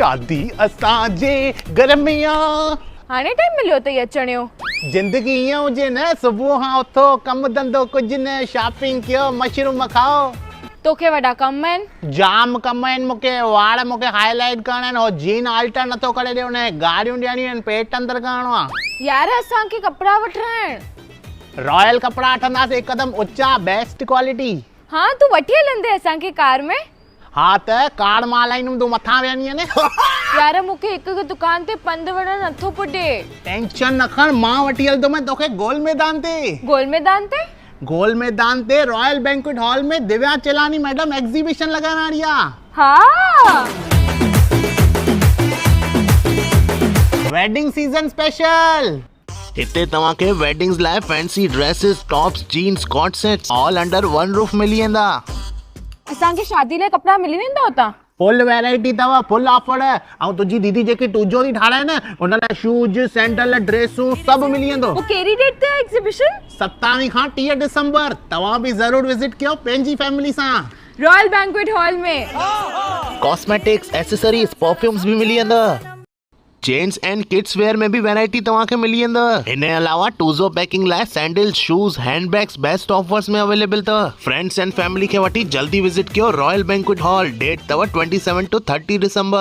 शादी असांजे घर में आ। हाणे टाइम मिलियो अथई अचण जो? जिंदगी ईअं हुजे न, सुबुह खां उथो, कमु धंधो कुझु न, शॉपिंग कयो, मशरूम खाओ। तोखे वॾा कम आहिनि? जाम कम आहिनि मूंखे। वाड़ मूंखे हाईलाइट करणा आहिनि, और जीन अल्टर नथो करे ॾियो न, गाड़ियूं ॾियणियूं आहिनि, पेट अंदरि करणो आहे। यार असांखे कपिड़ा वठणा आहिनि। रॉयल कपिड़ा वठंदासीं, हिकदम ऊचा, बेस्ट क्वालिटी। हाँ तू वठी हलंदे असांखे कार में? हाँ त कार मां हलाईंदुमि, तूं मथां वेहंदीअ न। यार मूंखे हिकु दुकान ते पंधु वञणु नथो पुॼे। टेंशन न खण, मां वठी हलंदुमि तोखे गोल मैदान ते। गोल मैदान ते? गोल मैदान ते रॉयल बैंक्वेट हॉल में दिव्या चेलानी मैडम एग्जीबिशन लगाइण वारी आहे। हाँ वेडिंग सीजन स्पेशल। हिते तव्हांखे वेडिंग्स लाइ फैंसी ड्रेसेस, टॉप्स, जीन्स, कॉट sets all under one roof मिली वेंदा। असांखे शादी लाइ कपिड़ा मिली वेंदा हुतां? फुल वैरायटी अथव, फुल ऑफर। ऐं तुंहिंजी दीदी जेकी टूजो थी ठाराहे न, उन लाइ शूज, सैंडल, ड्रेसूं सभु मिली वेंदो। वो कहिड़ी डेट ते आहे एग्जीबिशन? 27 खां 30 दिसंबर। तव्हां बि ज़रूर विजिट कयो पंहिंजी फैमिली सां। रॉयल बैंक्वेट हॉल में कॉस्मेटिक्स, एसेसरीज, परफ्यूम्स भी मिली वेंदा। जेंट्स एंड किड्स वेयर में भी वैरायटी तव्हांखे मिली वेंदा। हिन अलावा टूज़ो पैकिंग लाइ sandals, shoes, handbags best offers में अवेलेबल अथव। फ्रेंड्स एंड फैमिली खे वठी जल्दी विजिट कयो रॉयल बैंक्वेट हॉल। डेट अथव 27 to 30 दिसंबर।